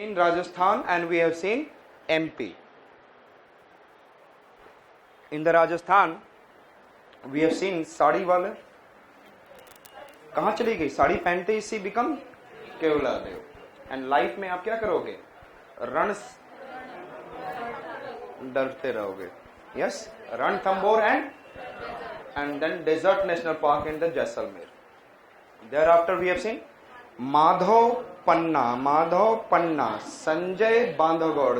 In Rajasthan and we have seen MP. In the Rajasthan we have seen sari वाले कहाँ चली गई, साड़ी पहनते ही सी become Kewla Dev. And life में आप क्या करोगे, रण डरते रहोगे. Yes, Ranthambore and then desert national park in the Jaisalmer. Thereafter we have seen Madhav Panna, Sanjay Bandhavgarh,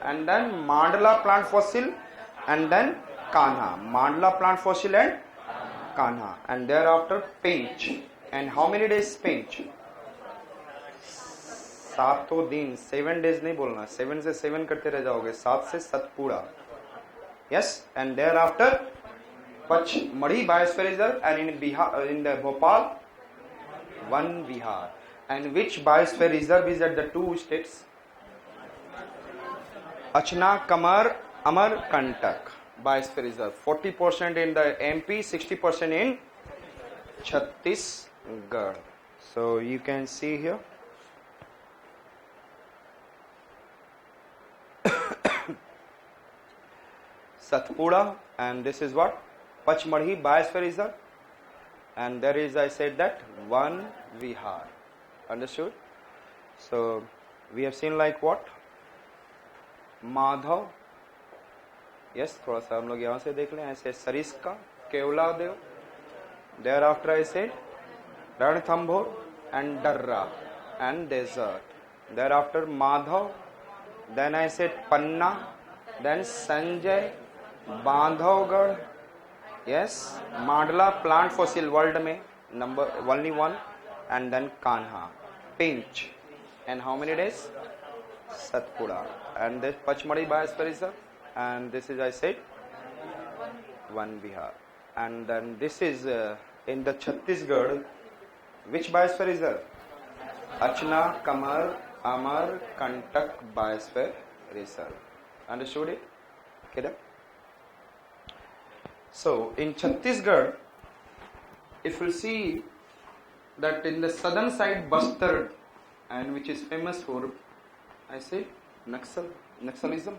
and then Mandla plant fossil, and then Kanha, Mandla plant fossil and Kanha, and thereafter Pinch. And how many days Pinch? 7 दिन, 7 days नहीं बोलना, 7 से 7 करते रह जाओगे, 7 से Satpura. Yes, and thereafter Pachmadi Biosphere Reserve, and in Bihar, in the Bhopal, Van Vihar. And which Biosphere Reserve is at the 2 states? Achna Kamar Amar Kantak Biosphere Reserve. 40% in the MP, 60% in Chhattisgarh. So you can see here. Satpura, and this is what? Pachmadi Biosphere Reserve, and there is, I said that, Van Vihar. Understood? So we have seen like what? Madhav. Yes, थोड़ा सा हम लोग यहाँ से देख लें. ऐसे सरिस्का, केवला देव. Thereafter I said Ranthambore and Darra and desert. Thereafter Madhav. Then I said Panna. Then Sanjay, Bandhavgarh. Yes, Mandla plant fossil world में number only 1, and then Kanha, Pinch, and how many days? Satpura, and this Pachmadi Biosphere Reserve, and this is, I said, Van Vihar, and then this is in the Chhattisgarh. Which Biosphere Reserve? Achna Kamar Amar Kantak Biosphere Reserve. Understood it? Okay, so in Chhattisgarh, if you see that in the southern side Bastar, and which is famous for, I say, Naxalism.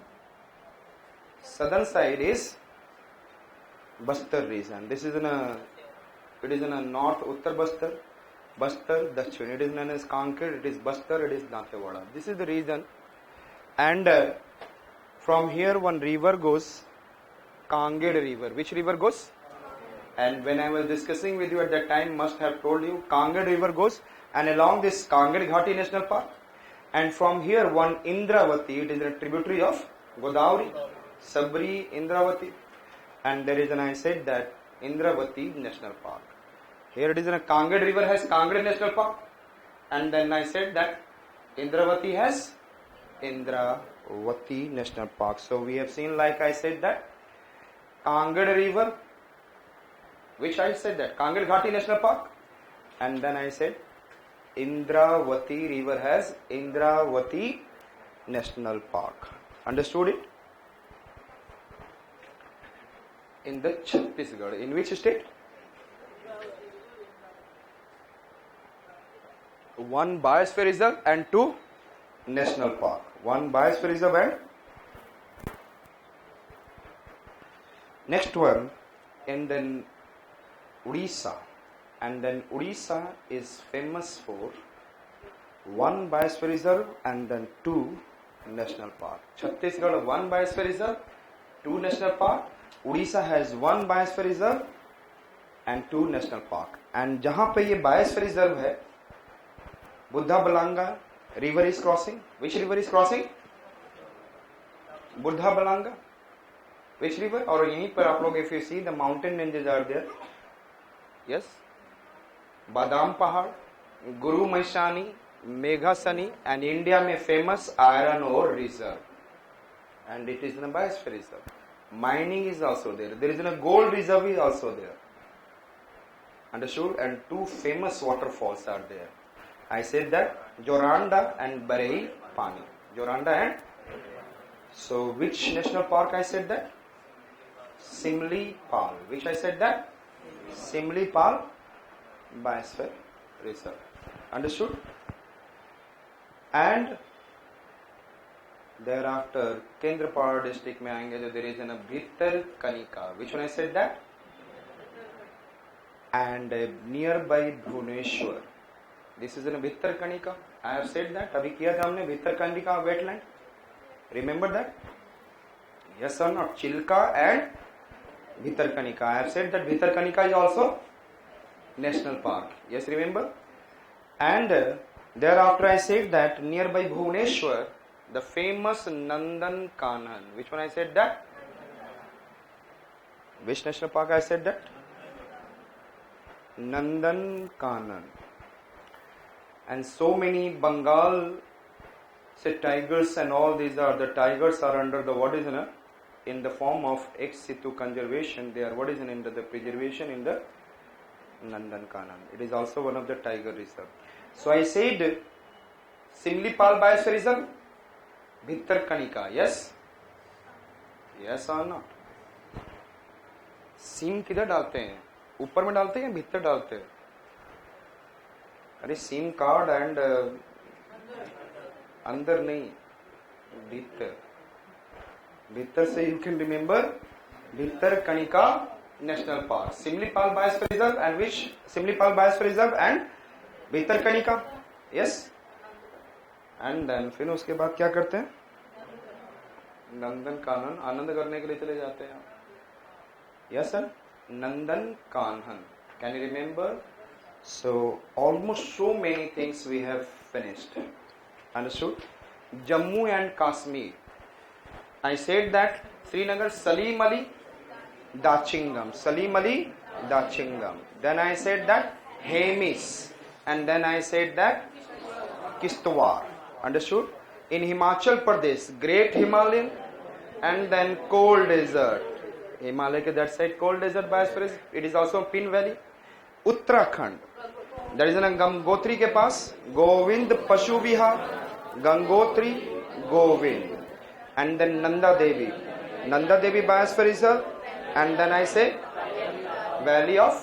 Southern side is Bastar region. This is it is in a north Uttar Bastar, Dachin. It is known as Kanked, it is Bastar, it is Dantewada. This is the region, and from here one river goes, Kanged river. Which river goes? And when I was discussing with you at that time, must have told you, Kanged river goes, and along this Kanged Ghati National Park, and from here one Indravati, it is a tributary of Godavari, Sabri, Indravati, and there is an, I said that, Indravati National Park. Here it is in a Kanged river has Kanged National Park, and then I said that Indravati has Indravati National Park. So we have seen, like I said that, Kanged river, which I said that, Kanged Ghati National Park, and then I said Indravati river has Indravati National Park. Understood it? In the Chhattisgarh. In which state? 1 Biosphere Reserve and 2 National Park. 1 Biosphere Reserve and next one, and then Odisha, and then Odisha is famous for 1 Biosphere Reserve and then 2 National Park. Chhattisgarh 1 Biosphere Reserve, 2 National Park. Odisha has 1 Biosphere Reserve and 2 National Park. And जहाँ पे ये Biosphere Reserve है, Buddha Balanga river is crossing. Which river is crossing? Buddha Balanga. Which river? और यहीं पर आप लोग, if you see the mountain ranges are there. Yes. बादाम पहाड़, गुरु महिषानी, मेघासनी, and India में famous iron ore reserve. And it is in a Biosphere Reserve. Mining is also there. There is a gold reserve is also there. Understood? And 2 famous waterfalls are there. I said that Joranda and Barei Pani. Joranda and, so which national park I said that? Simli Pal. Which I said that? Simli Pal Biosphere Reserve. Understood? And thereafter Kendrapara district में आएंगे तो there is a Bhitarkanika. Which one I said that? And nearby Bhubaneswar. This is in Bhitarkanika. I have said that. अभी किया था हमने Bhitarkanika wetland. Remember that? Yes or not? Chilka and Bhitarkanika. I have said that Bhitarkanika is also national park. Yes, remember? And thereafter I said that nearby Bhubaneswar, the famous Nandan Kanan. Which one I said that? Which national park I said that? Nandan Kanan. And so many Bengal say tigers and all these are the tigers are under the what is in the form of ex situ conservation. They are what is under the preservation in the Nandan Kanan. It is also one of the tiger reserve. So I said Simlipal Biosphere Reserve, Bhitarkanika. Yes? Yes or not? सीम किधर डालते हैं? ऊपर में डालते हैं या भीतर डालते हैं? अरे सीम कार्ड एंड अंदर नहीं, भीतर. भीतर से you can remember Bhitarkanika national park, Simlipal biosphere reserve and which Simlipal biosphere reserve and Bhitarkanika. Yes. And then फिर उसके बाद क्या करते हैं? नंदन कानन आनंद करने के लिए चले जाते हैं. Yes sir, Nandan Kanan. Can you remember? So almost so many things we have finished. Understood? Jammu and Kashmir. I said that Srinagar Salim Ali Dachingam. Salim Ali Dachingam. Then I said that Hemis. And then I said that Kishtwar. Understood? In Himachal Pradesh, Great Himalayan and then cold desert. Himalaya ke that side cold desert biosphere. It is also Pin Valley. Uttarakhand. That is in Gangotri के पास गोविंद पशु विहार, Gangotri Govind. And then Nanda Devi Biosphere Reserve. And then I say Valley of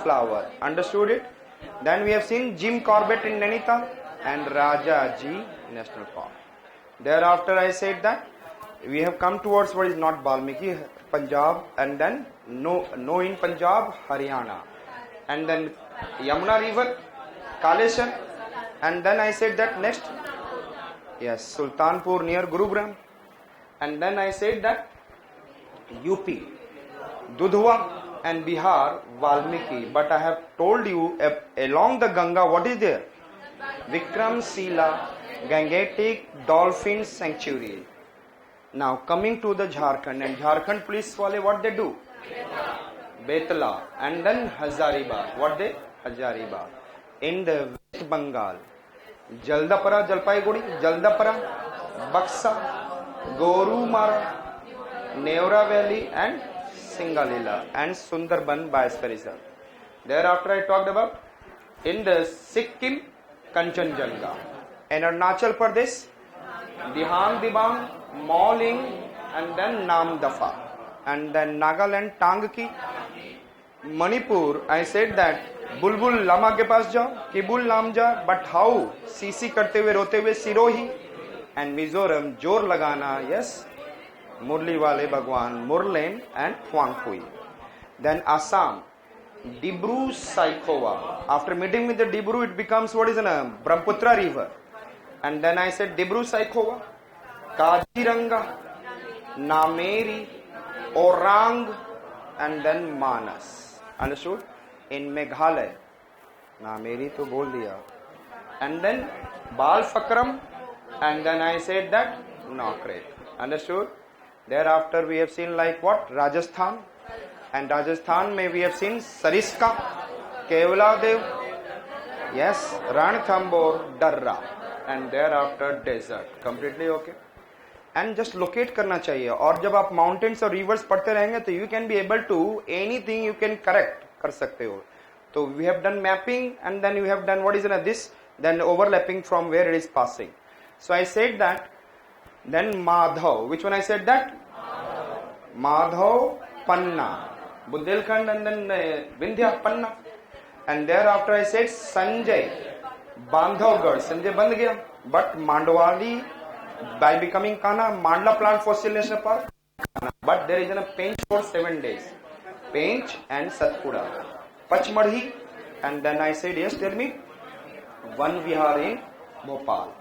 Flower. Understood it? Then we have seen Jim Corbett in Nainital and Rajaji National Park. Thereafter I said that we have come towards what is not Valmiki, Punjab, and then no in Punjab, Haryana. And then Yamuna River, Kaleshar. And then I said that next, yes, Sultanpur near Gurugram. And then I said that UP, Dudhwa and Bihar, Valmiki. But I have told you along the Ganga, what is there? Vikramshila Gangetic Dolphin Sanctuary. Now coming to the Jharkhand, and Jharkhand police wale what they do? Betla and then Hazaribagh. What they? Hazaribagh. In the West Bengal, Jaldapara, Jalpaiguri, Jaldapara, Baksa, Gorumara, Neora Valley and Singalila and Sundarban Biosphere Reserve. Thereafter I talked about in the Sikkim, Kanchenjunga. In Arunachal Pradesh, Dihang Dibang, Mauling and then Namdafa. And then Nagaland, Tangki. Manipur, I said that बुलबुल लामा के पास जाओ, Keibul लामजा, but how CC करते हुए रोते हुए Sirohi. And Mizoram जोर लगाना, yes, मुरली वाले भगवान Murlen and Khawngphui. Then Assam, Dibru Saikhowa. After meeting with the Dibru it becomes what is an Brahmaputra river. And then I said Dibru Saikhowa, Kaziranga, Nameri, Orang and then Manas. Understood? In Meghalaya, Nameri to bol diya. And then Balfakram, and then I said that Nokret. Understood? Thereafter we have seen like what? Rajasthan. And Rajasthan may we have seen Sariska, Kevladev, yes, Ranthambore, Darra. And thereafter desert. Completely okay? And just locate करना चाहिए. और जब आप mountains और rivers पढ़ते रहेंगे तो you can be able to anything you can correct कर सकते हो. तो we have done mapping and then we have done what is this, then overlapping from where it is passing. So I said that then Madhav. Which one I said that? Madhav, Panna, Bundelkhand and then Vindhya, Panna. And thereafter I said Sanjay, Bandhavgarh Sanjay बंद गया, but मांडवाली by becoming Kana, Mandla plant fossil national park, but there is a Pench for 7 days, Pench and Satpura, Pachmadhi, and then I said yes, tell me, one vihar in Bhopal,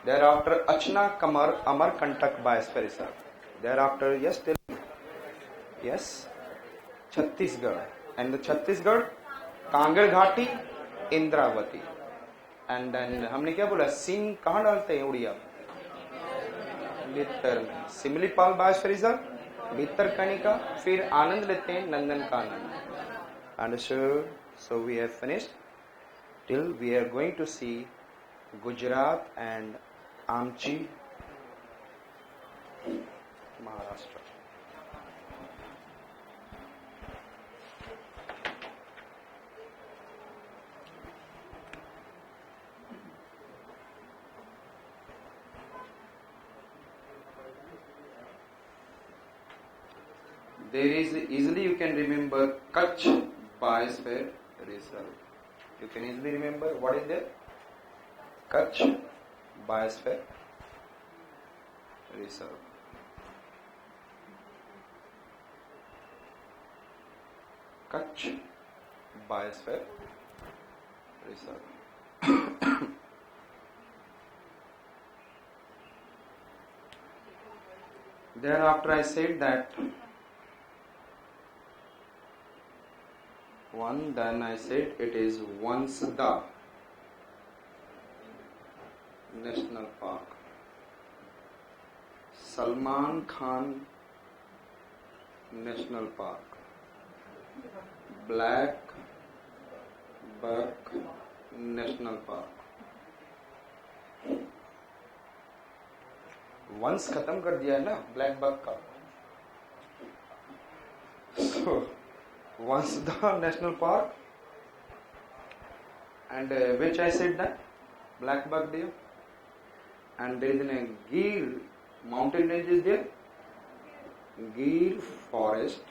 thereafter Achna Kamar Amar Kantak Biosphere Reserve, thereafter yes, tell me, yes, Chhattisgarh, and the Chhattisgarh, Kangar Ghati, Indravati, and then हमने क्या बोला, scene कहाँ डालते हैं उड़िया, भीतर में, Similipal biosphere reserve, Bhitarkanika, फिर आनंद लेते हैं Nandan Kanan. Understood? So we have finished till we are going to see Gujarat and Amchi, Maharashtra. There is easily you can remember Kutch Biosphere Reserve. You can easily remember what is there? Kutch Biosphere Reserve. Kutch Biosphere Reserve. Thereafter I said that one, then I said it is Vansda National Park, Salman Khan National Park, Black Buck National Park. वंश खत्म कर दिया है ना black buck का, so Vansda National Park, and which I said that black buck deer, and there is a Gir mountain range is there, Gir Forest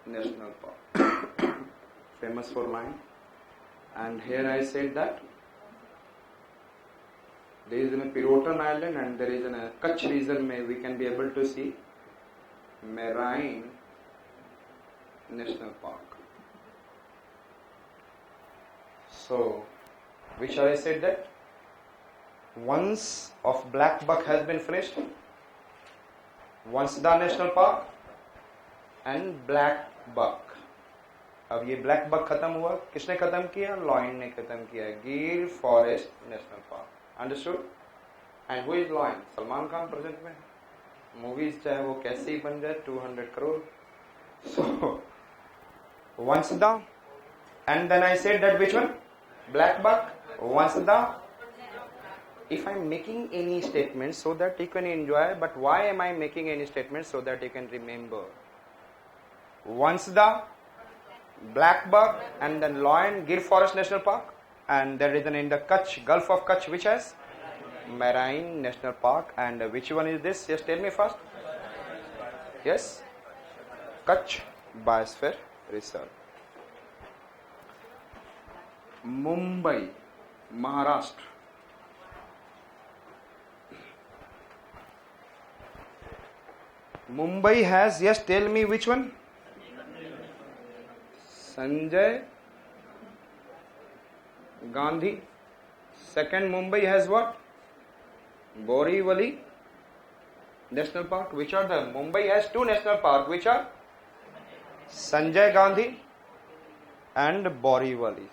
National Park, famous for mine. And here I said that there is a Pirotan island and there is a Kutch region where we can be able to see Marine National Park. So, which I said that once of black buck has been finished, Vansda National Park and black buck. अब ये black buck खत्म हुआ, किसने खत्म किया? Lion ने खत्म किया, Gir forest national park. Understood? And who is lion? Salman Khan present में. मूवीज चाहे वो कैसे ही बन जाए, 200 crore. So Vansda, and then I said that which one? Black buck, Vansda. If I am making any statement so that you can enjoy, but why am I making any statement so that you can remember? Vansda, black buck, and then Loyan Gir Forest National Park, and there is an in the Kutch, Gulf of Kutch, which has Marine National Park, and which one is this? Just tell me first. Yes, Kutch Biosphere Reserve. Mumbai, Maharashtra. Mumbai has, yes, tell me which one? Sanjay Gandhi. Second, Mumbai has what? Borivali National Park. Which are the? Mumbai has two national parks. Which are? Sanjay Gandhi and Borivali.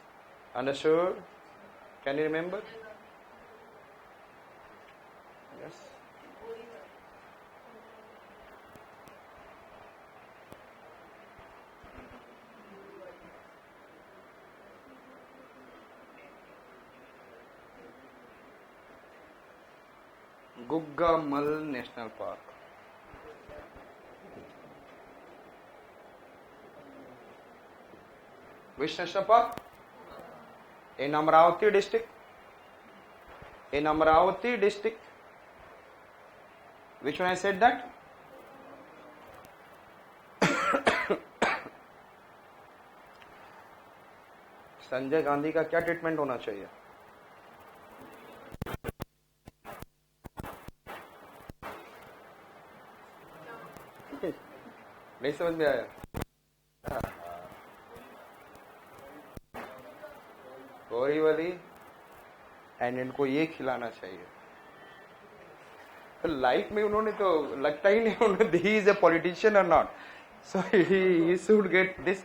Understood? Can you remember? Yes. Guggamal National Park. Which national park? In Amravati district. In Amravati district. Which one I said that? Sanjay Gandhi का क्या treatment होना चाहिए? नहीं समझ में आया? Borivali, and इनको ये खिलाना चाहिए। तो लाइफ में उन्होंने तो लगता ही नहीं उन्होंने ही इज ए पॉलिटिशियन और not, so he should get this